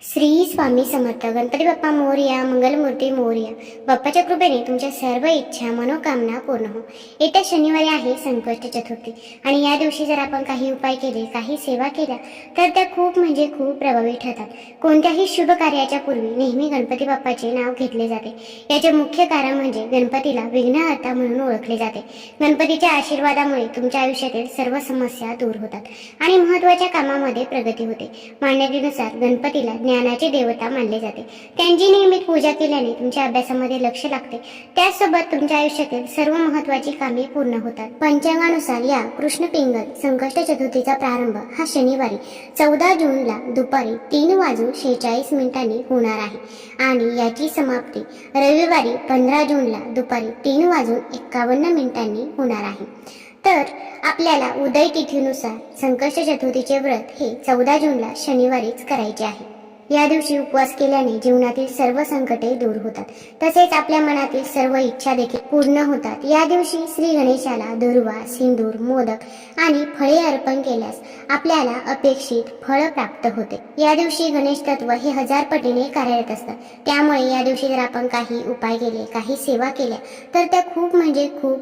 श्री स्वामी समर्थ. गणपती बाप्पा मोरया. मंगलमूर्ती मोरया. बाप्पाच्या कृपेने तुमच्या सर्व इच्छा मनोकामना पूर्ण हो. येत्या शनिवारी आहे संकष्ट चतुर्थी आणि या दिवशी जर आपण काही उपाय केले, काही सेवा केल्या तर त्या खूप खूप प्रभावी ठरतात. कोणत्याही शुभ कार्याच्या पूर्वी नेहमी गणपती बाप्पाचे नाव घेतले जाते. याचे मुख्य कारण म्हणजे गणपतीला विघ्नहर्ता म्हणून ओळखले जाते. गणपतीच्या आशीर्वादामुळे तुमच्या आयुष्यातील सर्व समस्या दूर होतात आणि महत्त्वाच्या कामामध्ये प्रगती होते. मान्यतेनुसार गणपतीला ज्ञानाची देवता मानले जाते. त्यांची नियमित पूजा केल्याने तुमच्या अभ्यासामध्ये लक्ष लागते. त्यासोबत तुमच्या आयुष्यातील सर्व महत्त्वाची कामे पूर्ण होतात. पंचांगानुसार या कृष्ण पिंगल संकष्ट चतुर्थीचा प्रारंभ हा शनिवारी 14 जूनला दुपारी 3:46 होणार आहे आणि याची समाप्ती रविवारी 15 जूनला दुपारी 3:51 होणार आहे. तर आपल्याला उदय तिथीनुसार संकष्ट चतुर्थीचे व्रत हे 14 जूनला शनिवारीच करायचे आहे. या दिवशी उपवास केल्याने जीवनातील सर्व संकटे दूर होतात. तसेच आपल्या मनातील सर्व इच्छा देखील पूर्ण होतात. या दिवशी श्री गणेशाला दुर्वा, सिंदूर, मोदक आणि फळे अर्पण केल्यास आपल्याला अपेक्षित फळ प्राप्त होते. या दिवशी गणेश तत्व हे 1000 पटीने कार्यरत असतात. त्यामुळे या दिवशी जर आपण काही उपाय केले, काही सेवा केल्या तर त्या खूप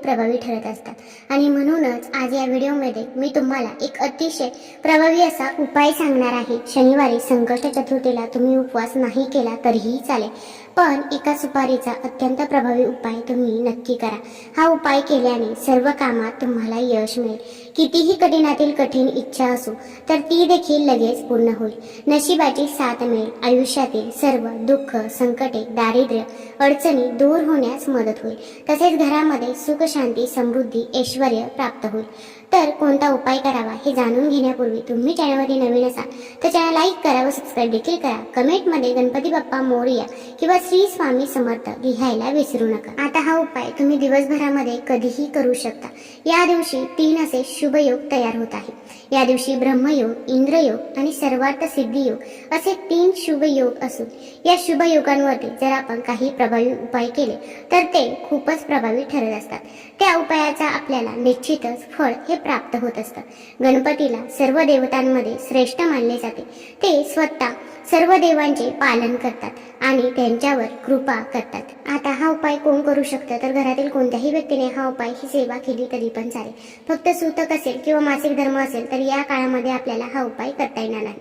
प्रभावी ठरत असतात आणि म्हणूनच आज या व्हिडिओमध्ये मी तुम्हाला एक अतिशय प्रभावी असा उपाय सांगणार आहे. शनिवारी संकष्ट चतुर्थी तुम्ही उपवास नाही केला तरीही चालेल, पण एका सुपारीचा अत्यंत प्रभावी उपाय तुम्ही नक्की करा. हा उपाय केल्याने सर्व कामात तुम्हाला यश मिळेल. कितीही कठीणातील कठीण इच्छा असो तर ती देखील लगेच पूर्ण होईल. नशिबाची साथ मिळेल. आयुष्यातील सर्व दुःख, संकटे, दारिद्र्य, अडचणी दूर होण्यास मदत होईल. तसेच घरामध्ये सुख, शांती, समृद्धी, ऐश्वर्य प्राप्त होईल. तर कोणता उपाय करावा हे जाणून घेण्यापूर्वी तुम्ही चॅनलमध्ये नवीन असाल तर चॅनल लाईक करा व सबस्क्राईब देखील करा. कमेंटमध्ये गणपती बाप्पा मोरया किंवा श्री स्वामी समर्थ लिहायला विसरू नका. आता हा उपाय तुम्ही दिवसभरामध्ये कधीही करू शकता. या दिवशी 3 असे शुभ योग तयार होत आहे. या दिवशी ब्रह्मयोग, इंद्रयोग आणि सर्वार्थ सिद्धी योग असे 3 शुभ योग असून या शुभ योगांवरती जर आपण काही प्रभावी उपाय केले तर ते खूपच प्रभावी ठरत असतात. त्या उपायाचा आपल्याला निश्चितच फळ हे प्राप्त होत असतं. गणपतीला सर्व देवतांमध्ये श्रेष्ठ मानले जाते. ते स्वतः सर्व देवांचे पालन करतात आणि त्यांच्यावर कृपा करतात. आता हा उपाय कोण करू शकतं तर घरातील कोणत्याही व्यक्तीने हा उपाय ही सेवा केली तरी पण चालेल. फक्त सूतक असेल किंवा मासिक धर्म असेल तर या काळामध्ये आपल्याला हा उपाय करता येणार नाही.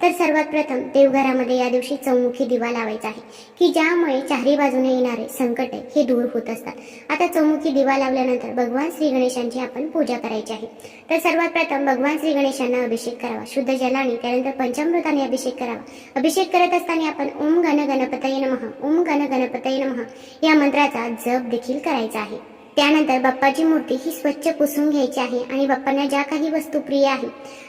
तर सर्वात प्रथम देवघरामध्ये या दिवशी चौमुखी दिवा लावायचा आहे की ज्यामुळे चारही बाजूने येणारे संकटे हे दूर होत असतात. आता चौमुखी दिवा लावल्यानंतर भगवान श्री गणेशांची आपण पूजा करायची आहे. तर सर्वात प्रथम भगवान श्री गणेशांना अभिषेक करावा शुद्ध जलाने, त्यानंतर पंचामृताने अभिषेक करावा. अभिषेक करत असताना आपण ओम गण गणपतये नमः, ओम गण गणपतये नमः या मंत्राचा जप देखील करायचा आहे. त्यानंतर बाप्पाची मूर्ती ही स्वच्छ पुसून घ्यायची आहे आणि बाप्पांना ज्या काही वस्तू प्रिय आहेत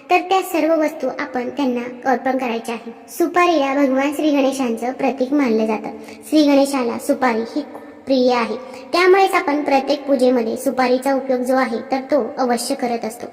तर त्या सर्व वस्तू आपण त्यांना अर्पण करायच्या आहे. सुपारीला भगवान श्री गणेशांचं प्रतीक मानलं जातं. श्री गणेशाला सुपारी ही प्रिय आहे. त्यामुळेच आपण प्रत्येक पूजेमध्ये सुपारीचा उपयोग जो आहे तर तो अवश्य करत असतो.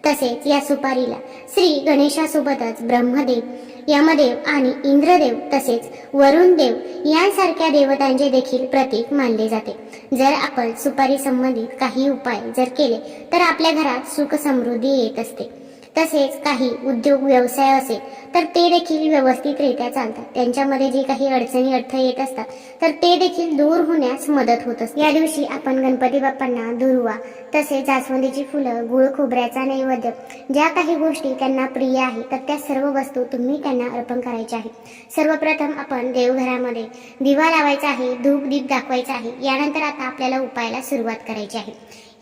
तसेच या सुपारीला श्री गणेशासोबतच ब्रह्मदेव, यमदेव आणि इंद्रदेव तसेच वरुण देव यांसारख्या देवतांचे देखील प्रतीक मानले जाते. जर आपण सुपारी संबंधित काही उपाय जर केले तर आपल्या घरात सुख समृद्धी येत असते. तसेच काही उद्योग व्यवसाय असेल तर ते देखील व्यवस्थितरित्या चालतात. त्यांच्यामध्ये जे काही अडचणी अडथळे येत असतात तर ते देखील दूर होण्यास मदत होत असते. या दिवशी आपण गणपती बाप्पांना दुर्वा तसेच जास्वंदीची फुलं, गुळ खोबऱ्याचा नैवेद्य, ज्या काही गोष्टी त्यांना प्रिय आहे तर त्या सर्व वस्तू तुम्ही त्यांना अर्पण करायच्या आहे. सर्वप्रथम आपण देवघरामध्ये दिवा लावायचा आहे, धूप दीप दाखवायचा आहे. यानंतर आता आपल्याला उपायाला सुरुवात करायची आहे.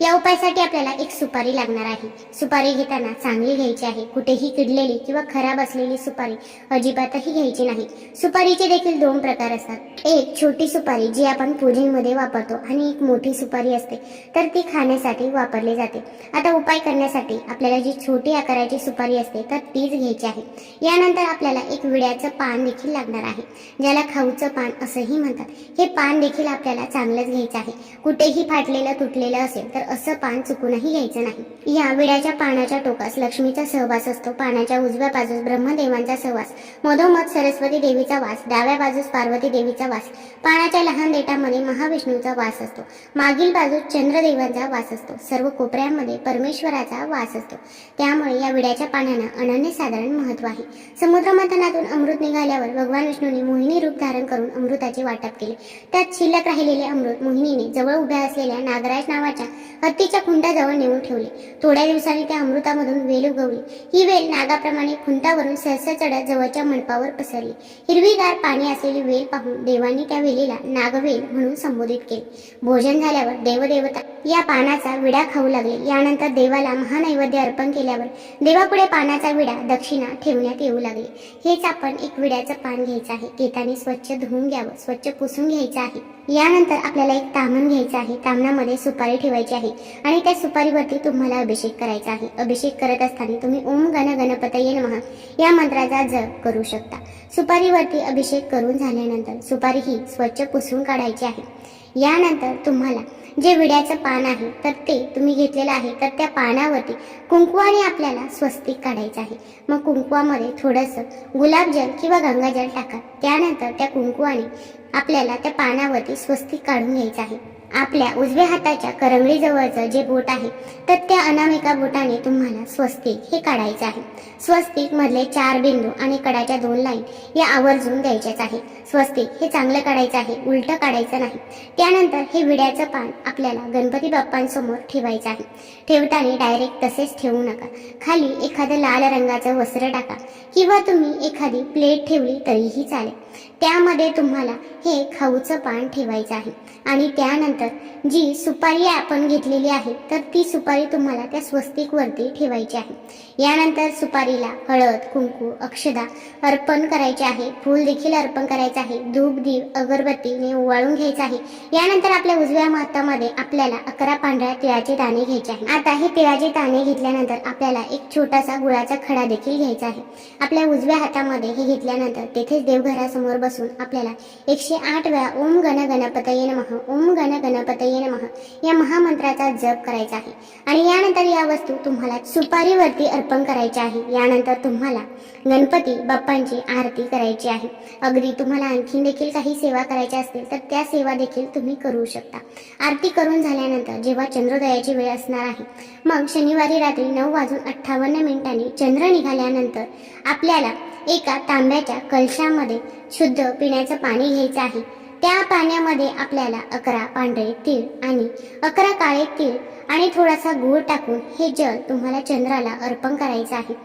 या उपायासाठी आपल्याला एक सुपारी लागणार आहे. सुपारी घेताना चांगली घ्यायची आहे. कुठेही किडलेली किंवा खराब असलेली सुपारी अजिबातही घ्यायची नाही. सुपारीचे देखील 2 प्रकार असतात. एक छोटी सुपारी जी आपण पूजेमध्ये वापरतो आणि एक मोठी सुपारी असते तर ती खाण्यासाठी वापरली जाते. आता उपाय करण्यासाठी आपल्याला जी छोटी आकाराची सुपारी असते तर तीच घ्यायची आहे. यानंतर आपल्याला एक विड्याचं पान देखील लागणार आहे, ज्याला खाऊचं पान असंही म्हणतात. हे पान देखील आपल्याला चांगलंच घ्यायचं आहे. कुठेही फाटलेलं तुटलेलं असेल तर तर असं पान चुकूनही घ्यायचं नाही। या विड्याच्या पानाच्या टोकास लक्ष्मीचा सहवास असतो। पानाच्या उजव्या बाजूस ब्रह्मदेवांचा सहवास, मधोमध सरस्वती देवीचा वास, डाव्या बाजूस पार्वती देवीचा वास, पानाच्या लहान देठामध्ये महाविष्णूचा वास असतो, मागील बाजूस चंद्रदेवांचा वास असतो, सर्व कोपऱ्यांमध्ये परमेश्वराचा वास असतो। त्यामुळे या विड्याच्या पानांना अनन्यसाधारण महत्त्व आहे। समुद्र मंथनातून अमृत निघाल्यावर भगवान विष्णूंनी मोहिनी रूप धारण करून अमृताचे वाटप केले। त्यात शिल्लक राहिलेले अमृत मोहिनीने जवळ उभ्या असलेल्या नागराज नावाच्या हत्तीच्या खुंटाजवळ नेऊन ठेवले। थोड्या दिवसांनी त्या अमृतामधून वेल उगवली। ही वेल नागाप्रमाणे खुंटावरून सहसा चढत जवळच्या मंडपावर पसरली। हिरवीगार पाणी असलेली वेल पाहून देवांनी त्या वेलीला नागवेल म्हणून संबोधित केले। भोजन झाल्यावर देवदेवता या पानाचा विडा खाऊ लागले। यानंतर देवाला महानैवेद्य अर्पण केल्यावर देवापुढे पानाचा विडा दक्षिणा ठेवण्यात येऊ लागली। हेच आपण एक विड्याचं पान घ्यायचं आहे, केताने स्वच्छ धुवून घ्यावं, स्वच्छ पुसून घ्यायचं आहे। यानंतर आपल्याला एक ताम्हण घ्यायचं आहे। ताम्हणामध्ये सुपारी ठेवायची आहे आणि त्या सुपारीवरती तुम्हाला अभिषेक करायचा आहे। अभिषेक करत असताना तुम्ही ओम गण गणपतये नमः या मंत्राचा जप करू शकता। सुपारीवरती अभिषेक करून झाल्यानंतर सुपारी ही स्वच्छ पुसून काढायची आहे। यानंतर तुम्हाला जे विड्याचं पान आहे तर ते तुम्ही घेतलेलं आहे, तर त्या पानावरती कुंकवाने आपल्याला स्वस्तिक काढायचं आहे। मग कुंकवामध्ये थोडंसं गुलाबजल किंवा गंगाजल टाका। त्यानंतर त्या कुंकवाने आपल्याला त्या पानावरती स्वस्तिक काढून घ्यायचं आहे। आपल्या उजव्या हाताच्या करंगळीजवळचं जे बोट आहे तर त्या अनामिका बोटाने तुम्हाला स्वस्तिक हे काढायचं आहे। स्वस्तिक मधले 4 बिंदू आणि कडाच्या 2 लाईन या आवर्जून द्यायच्याच आहे। स्वस्तिक हे चांगलं काढायचं आहे, उलटं काढायचं नाही। त्यानंतर हे विड्याचं पान आपल्याला गणपती बाप्पांसमोर ठेवायचं आहे। ठेवताना डायरेक्ट तसेच ठेवू नका, खाली एखादं लाल रंगाचं वस्त्र टाका किंवा तुम्ही एखादी प्लेट ठेवली तरीही चालेल। त्यामध्ये तुम्हाला हे खाऊचं पान ठेवायचं आहे आणि त्यानंतर जी सुपारी आपण घेतलेली आहे तर ती सुपारी तुम्हाला त्या स्वस्तिक वरती ठेवायची आहे। यानंतर सुपारीला हळद, कुंकू, अक्षदा अर्पण करायचे आहे, फूल देखील अर्पण करायचे आहे, धूप, दीप, अगरबत्तीने ओवाळून घ्यायचं आहे। यानंतर आपल्या उजव्या हातामध्ये आपल्याला 11 पांढऱ्या तिळाचे दाणे घ्यायचे आहे। आता हे तिळाचे दाणे घेतल्यानंतर आपल्याला एक छोटासा गुळाचा खडा देखील घ्यायचा आहे। आपल्या उजव्या हातामध्ये हे घेतल्यानंतर तेथेच देवघरासमोर बसून आपल्याला 108 वेळा ओम गण गणपतये नमः, ओम गण गणपतये नमः या महामंत्राचा जप करायचा आहे आणि यानंतर या वस्तू तुम्हाला सुपारीवरती अर्पण करायची आहे। यानंतर तुम्हाला गणपती बाप्पांची आरती करायची आहे। अगदी तुम्हाला आणखीन देखील काही सेवा करायच्या असतील तर त्या सेवा देखील तुम्ही करू शकता। आरती करून झाल्यानंतर जेव्हा चंद्रोदयाची वेळ असणार आहे मग शनिवारी रात्री 9:58 चंद्र निघाल्यानंतर आपल्याला एका तांब्याच्या कलशामध्ये शुद्ध पिण्याचं पाणी घ्यायचं आहे। त्या पाण्यामध्ये आपल्याला 11 पांढरे तीळ आणि 11 काळे तीळ आणि थोडासा गूळ टाकून हे जल तुम्हाला चंद्राला अर्पण करायचं आहे।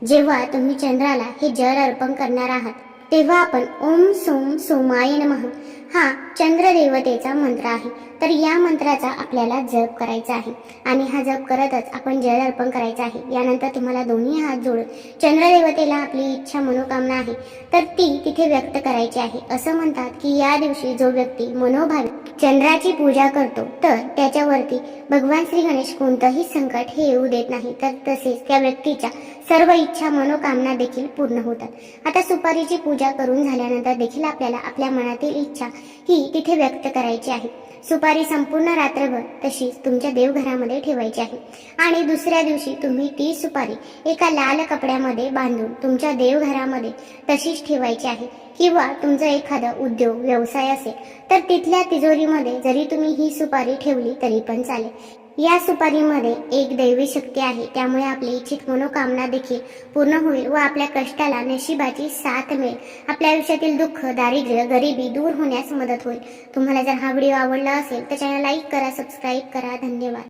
जेव्हा तुम्ही चंद्राला हे जल अर्पण करणार आहात तेव्हा आपण ओम सोम सोमाय नमः हा चंद्र देवतेचा मंत्र आहे, तर या मंत्राचा आपल्याला जप करायचा आहे आणि हा जप करतच आपण जल अर्पण करायचा आहे। यानंतर तुम्हाला दोन्ही हात जोडून चंद्रदेवतेला आपली इच्छा मनोकामना आहे तर ती तिथे व्यक्त करायची आहे। असं म्हणतात की या दिवशी जो व्यक्ती मनोभावे चंद्राची पूजा करतो तर त्याच्यावरती भगवान श्री गणेश कोणतंही संकट हे येऊ देत नाही, तर तसेच त्या व्यक्तीच्या सर्व इच्छा मनोकामना देखील पूर्ण होतात। आता सुपारीची पूजा करून झाल्यानंतर देखील आपल्याला आपल्या मनातील इच्छा ही तिथे व्यक्त करायची आहे। सुपारी संपूर्ण रात्रभर तशीच तुमच्या देवघरामध्ये ठेवायची आहे आणि दुसऱ्या दिवशी तुम्ही ती सुपारी एका लाल कपड्यामध्ये बांधून तुमच्या देवघरामध्ये तशीच ठेवायची आहे। किंवा तुमचा एखादा उद्योग व्यवसाय असेल तर तिथल्या तिजोरीमध्ये जरी तुम्ही ही सुपारी ठेवली तरी पण चालेल। या सुपारीमध्ये एक दैवी शक्ती आहे, त्यामुळे आपली इच्छित मनोकामना देखील पूर्ण होईल व आपल्या कष्टाला नशिबाची साथ मिळेल। आपल्या आयुष्यातील दुःख, दारिद्र्य, गरिबी दूर होण्यास मदत होईल। तुम्हाला जर हा व्हिडिओ आवडला असेल तर चॅनल लाईक करा, सबस्क्राईब करा। धन्यवाद।